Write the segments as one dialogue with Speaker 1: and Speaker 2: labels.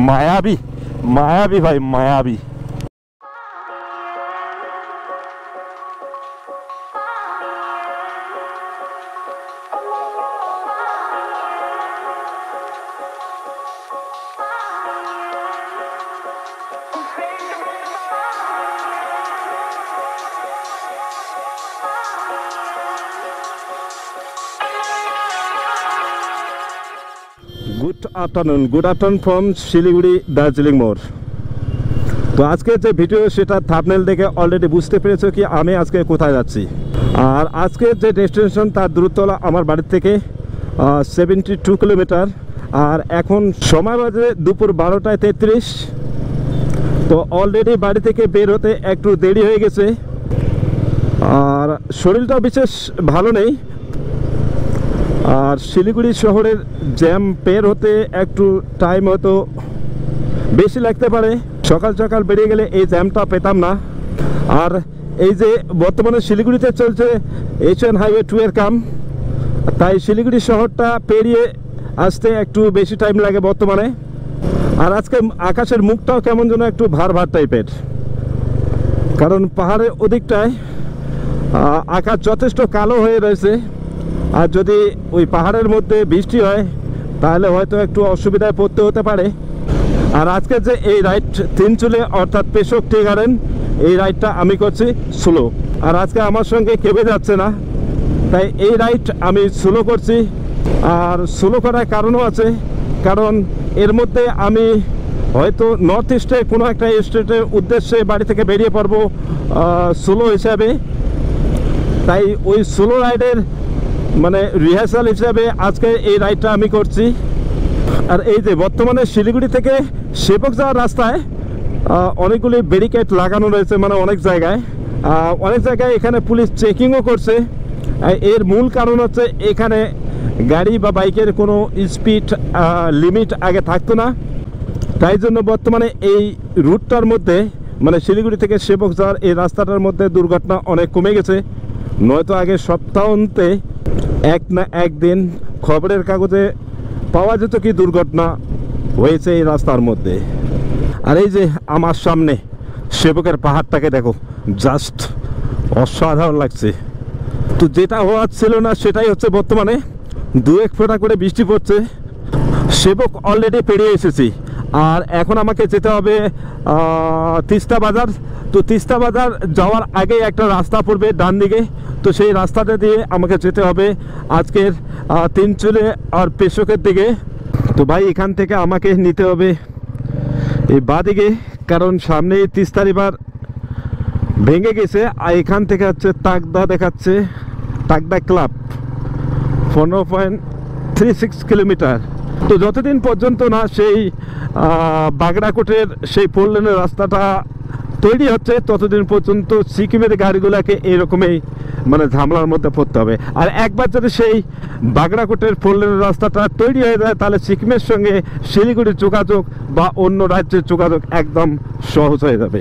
Speaker 1: মায়াবী মায়াবী ভাই, মায়াবী। Good afternoon from Siliguri Darjeeling মোড়। তো আজকে যে ভিডিও সেটা থাম্বনেল দেখে অলরেডি বুঝতে পেরেছো কি আমি আজকে কোথায় যাচ্ছি। আর আজকে যে ডেস্টিনেশন তার দূরত্ব হলো আমার বাড়ির থেকে 72 কিলোমিটার। আর এখন সময় বাজে দুপুর 12টায় 33। তো অলরেডি বাড়ি থেকে বের হতে একটু দেরি হয়ে গেছে, আর শরীরটা বিশেষ ভালো নেই। আর শিলিগুড়ি শহরের জ্যাম পের হতে একটু টাইম হয়তো বেশি লাগতে পারে। সকাল সকাল বেরিয়ে গেলে এই জ্যামটা পেতাম না। আর এই যে বর্তমানে শিলিগুড়িতে চলছে এশিয়ান হাইওয়ে 2 এর কাম, তাই শিলিগুড়ি শহরটা পেরিয়ে আসতে একটু বেশি টাইম লাগে বর্তমানে। আর আজকে আকাশের মুখটাও কেমন যেন একটু ভার ভার টাইপের, কারণ পাহাড়ের ওদিকটায় আকাশ যথেষ্ট কালো হয়ে রয়েছে। আর যদি ওই পাহাড়ের মধ্যে বৃষ্টি হয় তাহলে হয়তো একটু অসুবিধায় পড়তে হতে পারে। আর আজকে যে এই রাইড তিনচুলে অর্থাৎ পেশক টি গার্ডেন, এই রাইডটা আমি করছি স্লো। আর আজকে আমার সঙ্গে কেবে যাচ্ছে না, তাই এই রাইড আমি স্লো করছি। আর স্লো করার কারণও আছে, কারণ এর মধ্যে আমি হয়তো নর্থ ইস্টে কোনো একটা স্টেটের উদ্দেশ্যে বাড়ি থেকে বেরিয়ে পড়বো স্লো হিসাবে। তাই ওই স্লো রাইডের মানে রিহার্সাল হিসাবে আজকে এই রাইডটা আমি করছি। আর এই যে বর্তমানে শিলিগুড়ি থেকে সেবক যাওয়ার রাস্তায় অনেকগুলি ব্যারিকেড লাগানো রয়েছে, মানে অনেক জায়গায় এখানে পুলিশ চেকিংও করছে। এর মূল কারণ হচ্ছে এখানে গাড়ি বা বাইকের কোনো স্পিড লিমিট আগে থাকতো না, তাই জন্য বর্তমানে এই রুটটার মধ্যে মানে শিলিগুড়ি থেকে সেবক যাওয়ার এই রাস্তাটার মধ্যে দুর্ঘটনা অনেক কমে গেছে। নয়তো আগে সপ্তাহান্তে এক না একদিন খবরের কাগজে পাওয়া যেত কি দুর্ঘটনা হয়েছে এই রাস্তার মধ্যে। আর এই যে আমার সামনে সেবকের পাহাড়টাকে দেখো, জাস্ট অসাধারণ লাগছে। তো যেটা হওয়ার ছিল না সেটাই হচ্ছে, বর্তমানে 2-1 ফোঁটা করে বৃষ্টি পড়ছে। সেবক অলরেডি পেরিয়ে এসেছি, আর এখন আমাকে যেতে হবে তিস্তা বাজার। তো তিস্তা বাজার যাওয়ার আগে একটা রাস্তা পড়বে ডান দিকে, তো সেই রাস্তাটা দিয়ে আমাকে যেতে হবে আজকের তিনচুলে আর পেশকের দিকে। তো ভাই এখান থেকে আমাকে নিতে হবে এই বাঁদিকে, কারণ সামনে তিস্তা রিভার ভেঙে গেছে। আর এখান থেকে হচ্ছে তাকদা দেখাচ্ছে, তাকদা ক্লাব 15.36 কিলোমিটার। তো যতদিন পর্যন্ত না সেই বাগড়াকোটের সেই 4 লেনের রাস্তাটা তৈরি হচ্ছে ততদিন পর্যন্ত সিকিমের গাড়িগুলোকে এইরকমই মানে ঝামেলার মধ্যে পড়তে হবে। আর একবার যদি সেই বাগড়াকোটের 4 লেনের রাস্তাটা তৈরি হয়ে যায় তাহলে সিকিমের সঙ্গে শিলিগুড়ির যোগাযোগ বা অন্য রাজ্যের যোগাযোগ একদম সহজ হয়ে যাবে।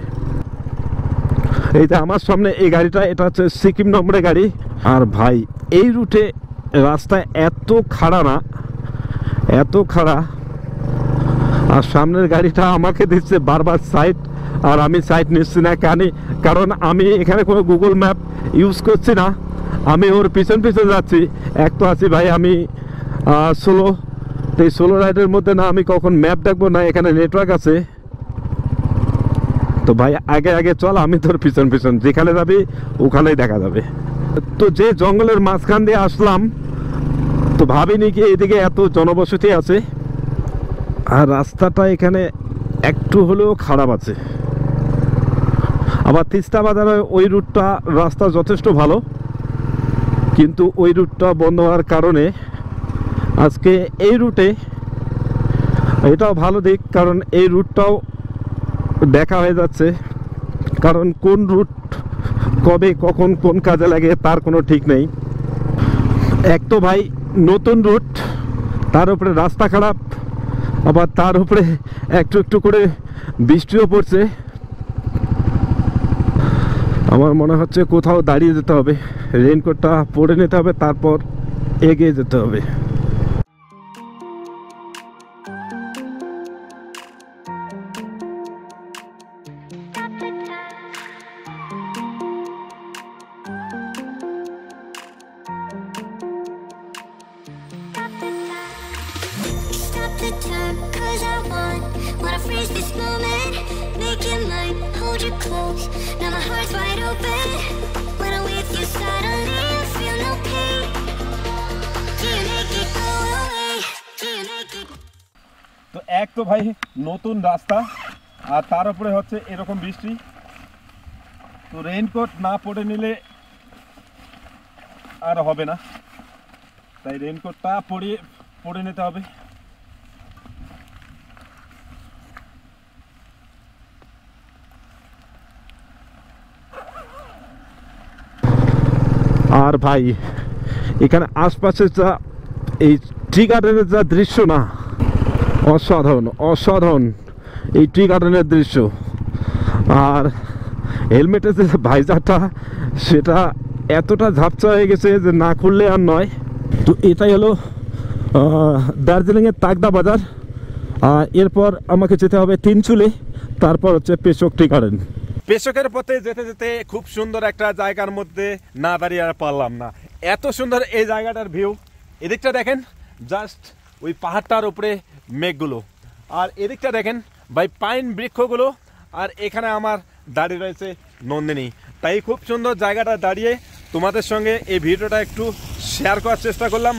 Speaker 1: এই যে আমার সামনে এই গাড়িটা, এটা হচ্ছে সিকিম নম্বরের গাড়ি। আর ভাই এই রুটে রাস্তা এত খাড়া না, এত খাড়া। আর সামনের গাড়িটা আমাকে দিচ্ছে বারবার সাইড, আর আমি সাইড নিচ্ছি না। কারণ আমি এখানে কোনো গুগল ম্যাপ ইউজ করছি না, আমি ওর পিছন যাচ্ছি। এক তো আছি ভাই আমি সোলো, তো এই সোলো রাইডের মধ্যে না আমি কখন ম্যাপ দেখবো না এখানে নেটওয়ার্ক আছে। তো ভাই আগে আগে চল, আমি তোর পিছন যেখানে যাবি ওখানেই দেখা যাবে। তো যে জঙ্গলের মাঝখান দিয়ে আসলাম, তো ভাবিনি কি এদিকে এত জনবসতি আছে। আর রাস্তাটা এখানে একটু হলেও খারাপ আছে। আবার তিস্তা বাজারে ওই রুটটা রাস্তা যথেষ্ট ভালো, কিন্তু ওই রুটটা বন্ধ হওয়ার কারণে আজকে এই রুটে, এটাও ভালো দিক কারণ এই রুটটাও দেখা হয়ে যাচ্ছে। কারণ কোন রুট কবে কখন কোন কাজে লাগে তার কোনো ঠিক নেই। এক তো ভাই নতুন রুট, তার উপরে রাস্তা খারাপ, আবার তার উপরে একটু একটু করে বৃষ্টিও পড়ছে। আমার মনে হচ্ছে কোথাও দাঁড়িয়ে যেতে হবে, রেইনকোটটা পরে নিতে হবে, তারপর এগিয়ে যেতে হবে।
Speaker 2: as I want. Wanna freeze this moment, make it mine, hold you close. Now my heart's wide open. When I'm with you suddenly I feel no pain. Do you make it go away? Do you make it?
Speaker 1: তো এক তো ভাই নতুন রাস্তা আর তার উপরে হচ্ছে এরকম বৃষ্টি, তো রেইনকোট না পরে নিলে আর হবে না, তাই রেইনকোটটা পরে নিতে হবে। আর ভাই এখানে আশপাশে যা এই টি গার্ডেনের যা দৃশ্য না, অসাধারণ অসাধারণ এই টি গার্ডেনের দৃশ্য। আর হেলমেটের যে ভাইজারটা সেটা এতটা ঝাপসা হয়ে গেছে যে না খুললে আর নয়। তো এটাই হলো দার্জিলিংয়ের তাগদা বাজার। আর এরপর আমাকে যেতে হবে তিনচুলে, তারপর হচ্ছে পেশোক টি গার্ডেন। পেশোকের পথে যেতে যেতে খুব সুন্দর একটা জায়গার মধ্যে না দাঁড়িয়ে আর পারলাম না, এত সুন্দর এই জায়গাটার ভিউ। এদিকটা দেখেন জাস্ট ওই পাহাড়টার উপরে মেঘগুলো, আর এদিকটা দেখেন ভাই পাইন বৃক্ষগুলো, আর এখানে আমার দাঁড়িয়ে রয়েছে নন্দিনী। তাই খুব সুন্দর জায়গাটা দাঁড়িয়ে তোমাদের সঙ্গে এই ভিডিওটা একটু শেয়ার করার চেষ্টা করলাম।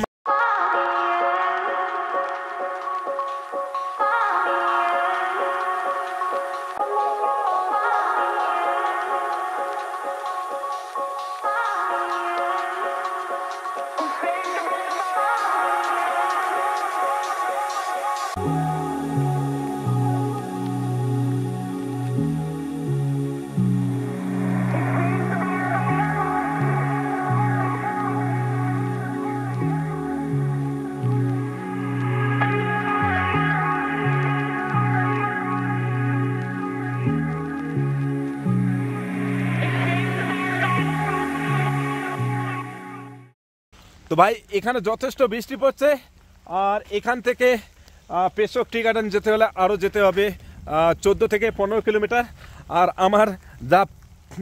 Speaker 1: তো ভাই এখানে যথেষ্ট বৃষ্টি পড়ছে, আর এখান থেকে পেশোক টি গার্ডেন যেতে হলে আরও যেতে হবে 14 থেকে 15 কিলোমিটার। আর আমার যা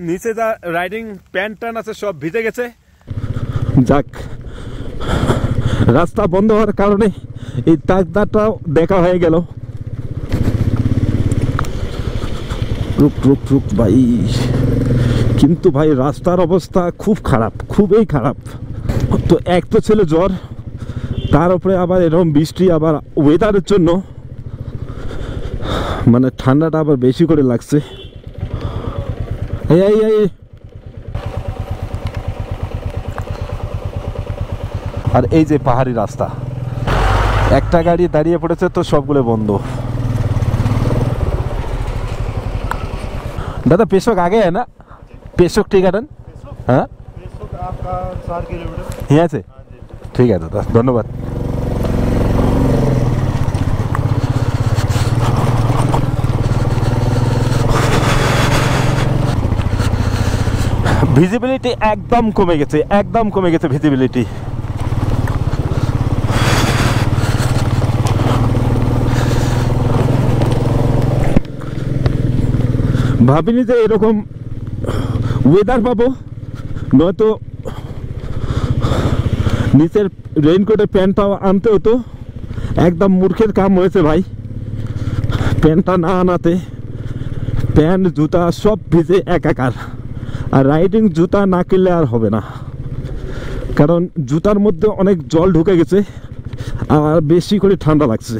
Speaker 1: নিচে যা রাইডিং প্যান্ট ট্যান আছে সব ভিজে গেছে। যাক, রাস্তা বন্ধ হওয়ার কারণে এই তাগদাটাও দেখা হয়ে গেল। রুক রুক রুক ভাই, কিন্তু ভাই রাস্তার অবস্থা খুব খারাপ, খুবই খারাপ। তো এক তো ছিল জ্বর, তার উপরে আবার এরকম বৃষ্টি, আবার ওয়েদারের জন্য মানে ঠান্ডাটা আবার বেশি করে লাগছে। আর এই যে পাহাড়ি রাস্তা, একটা গাড়ি দাঁড়িয়ে পড়েছে তো সবগুলো বন্ধ। दादा पेशोक आगे है ना, पेशोक टी गार्डन? हाँ
Speaker 3: आपका 4 किलोमीटर
Speaker 1: यहाँ से। ठीक है दादा, धन्यवाद। ভিজিবিলিটি একদম কমে গেছে, একদম কমে গেছে ভিজিবিলিটি। ভাবিনি যে এরকম ওয়েদার পাবো, নয়তো নিচের রেইনকোটের প্যান্টটা আনতে হতো। একদম মূর্খের কাম হয়েছে ভাই, প্যান্টটা না আনাতে প্যান্ট জুতা সব ভিজে একাকার। আর রাইডিং জুতা না কিনলে আর হবে না, কারণ জুতার মধ্যে অনেক জল ঢুকে গেছে আর বেশি করে ঠান্ডা লাগছে।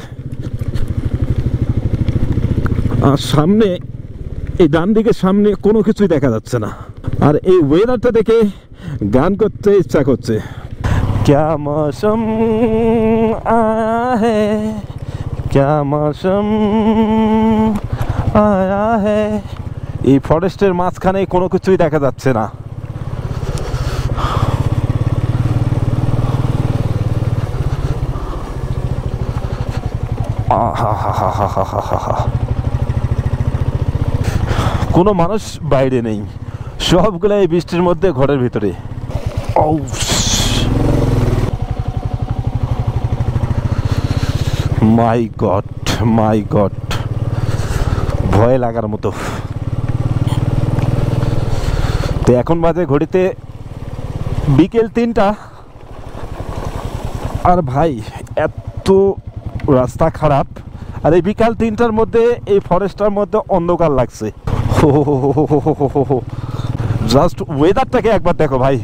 Speaker 1: আর সামনে এই ডান দিকে সামনে কোনো কিছুই দেখা যাচ্ছে না। আর এই ওয়েদারটা দেখে গান করতে ইচ্ছা করছে। क्या मौसम आया है, क्या मौसम आया है। এই ফরেস্টের মাঝখানে কোনো কিছুই দেখা যাচ্ছে না। কোনো মানুষ বাইরে নেই, সবগুলো এই বৃষ্টির মধ্যে ঘরের ভিতরে। মাই গড, মাই গড, ভয় লাগার মতো। তো এখন বাজে ঘড়িতে বিকেল 3টা। আর ভাই এত রাস্তা খারাপ, আর এই বিকাল 3টার মধ্যে এই ফরেস্টটার মধ্যে অন্ধকার লাগছে। জাস্ট ওয়েদারটাকে একবার দেখো ভাই,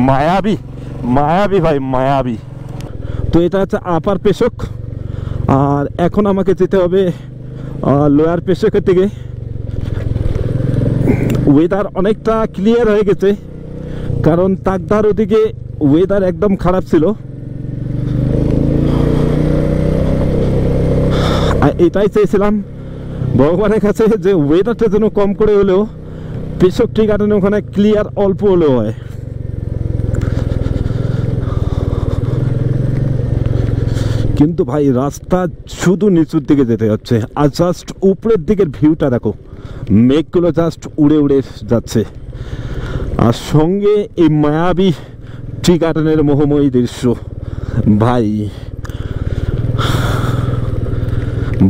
Speaker 1: মায়াবী মায়াবী ভাই, মায়াবী। তো এটা হচ্ছে আপার পেশক, আর এখন আমাকে যেতে হবে লোয়ার পেশকের দিকে। ওয়েদার অনেকটা ক্লিয়ার হয়ে গেছে, কারণ তাকদার ওদিকে ওয়েদার একদম খারাপ ছিল। আর এটাই চেয়েছিলাম ভগবানের কাছে, যে ওয়েদারটা যেন কম করে হলেও পেশক টি গার্ডেনে ওখানে ক্লিয়ার অল্প হলেও হয়। কিন্তু ভাই রাস্তা শুধু নিচুর দিকে যেতে হচ্ছে, আর জাস্ট উপরের দিকের ভিউটা দেখো, মেঘগুলো জাস্ট উড়ে উড়ে যাচ্ছে, আর সঙ্গে এই মায়াবী টি গার্ডেনের মোহময়ী দৃশ্য। ভাই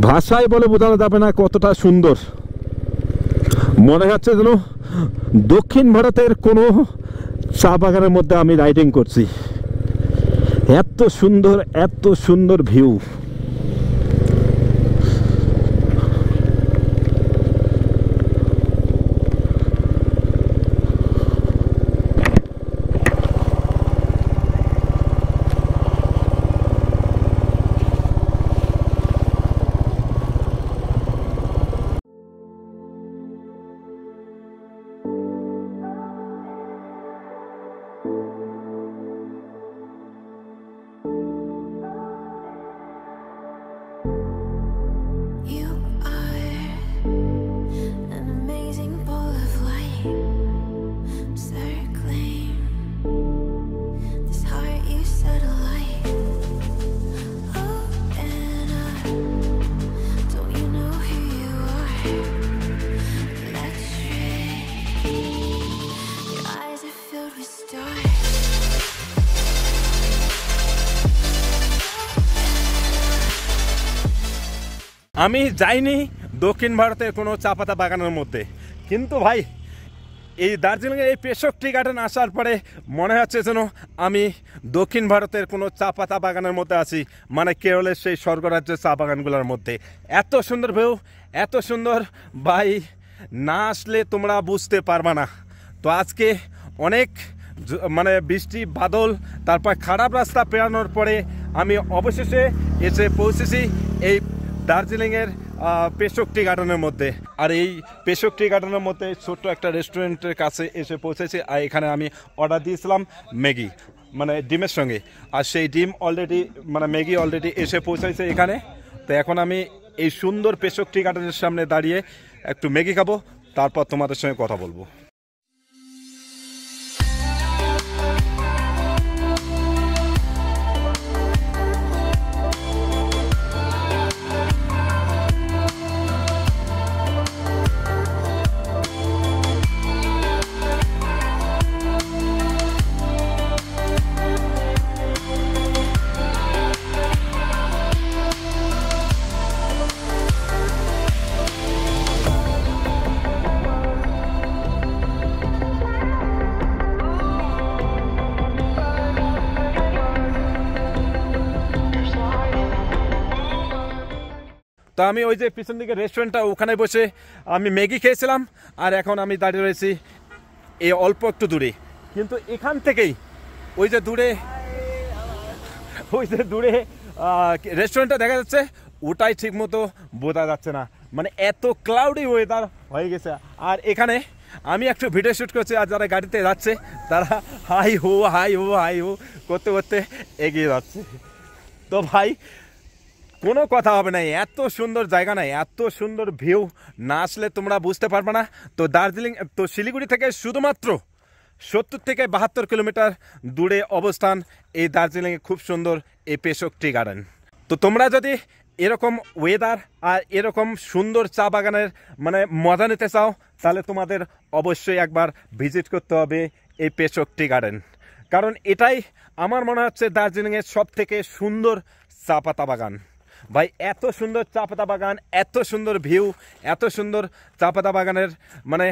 Speaker 1: ভাষায় বলে বোঝানো যাবে না কতটা সুন্দর। মনে হচ্ছে যেন দক্ষিণ ভারতের কোনো চা বাগানের মধ্যে আমি রাইডিং করছি। এত সুন্দর, এত সুন্দর view.
Speaker 2: You are an amazing ball of light, circling this heart you set alight. Open up, don't you know who you are? Electric, your eyes are filled with stars.
Speaker 1: আমি যাইনি দক্ষিণ ভারতের কোনো চা পাতা বাগানের মধ্যে, কিন্তু ভাই এই দার্জিলিংয়ের এই পেশক টি গার্ডেন আসার পরে মনে হচ্ছে যেন আমি দক্ষিণ ভারতের কোনো চা পাতা বাগানের মধ্যে আছি, মানে কেরলের সেই স্বর্গরাজ্যের চা বাগানগুলোর মধ্যে। এত সুন্দর ভিউ, এত সুন্দর ভাই, না আসলে তোমরা বুঝতে পারবা না। তো আজকে অনেক মানে বৃষ্টি বাদল, তারপর খারাপ রাস্তা পেরানোর পরে আমি অবশেষে এসে পৌঁছেছি এই দার্জিলিংয়ের পেশক টি গার্ডেনের মধ্যে। আর এই পেশক টি গার্ডেনের মধ্যে ছোট্ট একটা রেস্টুরেন্টের কাছে এসে পৌঁছেছি। আর এখানে আমি অর্ডার দিয়েছিলাম ম্যাগি, মানে ডিমের সঙ্গে, আর সেই ডিম অলরেডি, মানে ম্যাগি অলরেডি এসে পৌঁছেছে এখানে। তো এখন আমি এই সুন্দর পেশক টি গার্ডেনের সামনে দাঁড়িয়ে একটু ম্যাগি খাবো, তারপর তোমাদের সঙ্গে কথা বলবো। তো আমি ওই যে পিছন দিকে রেস্টুরেন্টটা, ওখানে বসে আমি ম্যাগি খেয়েছিলাম, আর এখন আমি দাঁড়িয়ে রয়েছি এই অল্প একটু দূরে। কিন্তু এখান থেকেই ওই যে দূরে রেস্টুরেন্টটা দেখা যাচ্ছে, ওটাই ঠিক মতো বোঝা যাচ্ছে না, মানে এত ক্লাউডি ওয়েদার হয়ে গেছে। আর এখানে আমি একটু ভিডিও শ্যুট করছি, আর যারা গাড়িতে যাচ্ছে তারা হাই হো হাই হো হাই হো করতে করতে এগিয়ে যাচ্ছে। তো ভাই কোনো কথা হবে না, এত সুন্দর জায়গা নাই, এত সুন্দর ভিউ, না আসলে তোমরা বুঝতে পারবে না। তো দার্জিলিং, তো শিলিগুড়ি থেকে শুধুমাত্র 70 থেকে 72 কিলোমিটার দূরে অবস্থান এই দার্জিলিংয়ে খুব সুন্দর এই পেশক টি গার্ডেন। তো তোমরা যদি এরকম ওয়েদার আর এরকম সুন্দর চা বাগানের মানে মজা নিতে চাও, তাহলে তোমাদের অবশ্যই একবার ভিজিট করতে হবে এই পেশক টি গার্ডেন, কারণ এটাই আমার মনে হচ্ছে দার্জিলিংয়ের সব থেকে সুন্দর চা পাতা বাগান। ভাই এত সুন্দর চা পাতা বাগান, এত সুন্দর ভিউ, এত সুন্দর চা পাতা বাগানের মানে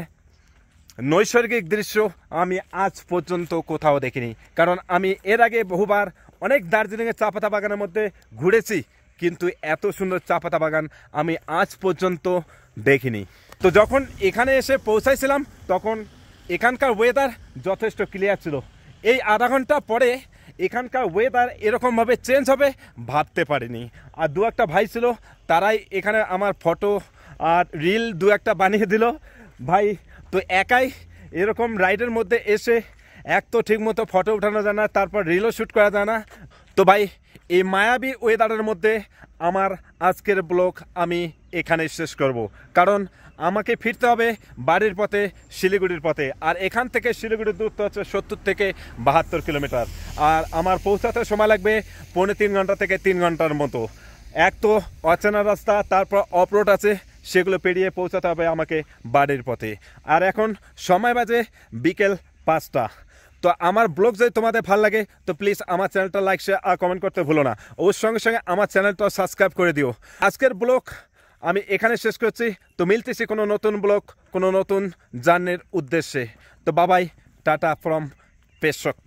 Speaker 1: নৈসর্গিক দৃশ্য আমি আজ পর্যন্ত কোথাও দেখিনি, কারণ আমি এর আগে বহুবার অনেক দার্জিলিংয়ের চা পাতা বাগানের মধ্যে ঘুরেছি, কিন্তু এত সুন্দর চা পাতা বাগান আমি আজ পর্যন্ত দেখিনি। তো যখন এখানে এসে পৌঁছাইছিলাম তখন এখানকার ওয়েদার যথেষ্ট ক্লিয়ার ছিল। এই আধা ঘন্টা পরে এখানকার ওয়েদার এরকমভাবে চেঞ্জ হবে ভাবতে পারিনি। আর দু একটা ভাই ছিল, তারাই এখানে আমার ফটো আর রিল দু একটা বানিয়ে দিল। ভাই তো একাই এরকম রাইডের মধ্যে এসে এক তো ঠিকমতো ফটো উঠানো যায় না, তারপর রিলও শ্যুট করা যায় না। তো ভাই এই মায়াবী ওয়েদারের মধ্যে আমার আজকের ব্লগ আমি এখানে শেষ করব, কারণ আমাকে ফিরতে হবে বাড়ির পথে, শিলিগুড়ির পথে। আর এখান থেকে শিলিগুড়ির দূরত্ব হচ্ছে 70 থেকে 72 কিলোমিটার। আর আমার পৌঁছাতে সময় লাগবে 2.5 ঘন্টা থেকে 3 ঘন্টার মতো। এক তো অচেনা রাস্তা, তারপর অফরোড আছে, সেগুলো পেরিয়ে পৌঁছাতে হবে আমাকে বাড়ির পথে। আর এখন সময় বাজে বিকেল 5টা। তো আমার ব্লগ যদি তোমাদের ভালো লাগে তো প্লিজ আমার চ্যানেলটা লাইক, শেয়ার আর কমেন্ট করতে ভুলো না। ওর সঙ্গে সঙ্গে আমার চ্যানেলটা সাবস্ক্রাইব করে দিও। আজকের ব্লগ আমি এখানে শেষ করছি। তো মিলতেছি কোনো নতুন ব্লগ, কোনো নতুন জার্নির উদ্দেশ্যে। তো বাবাই, টাটা ফ্রম পেশক।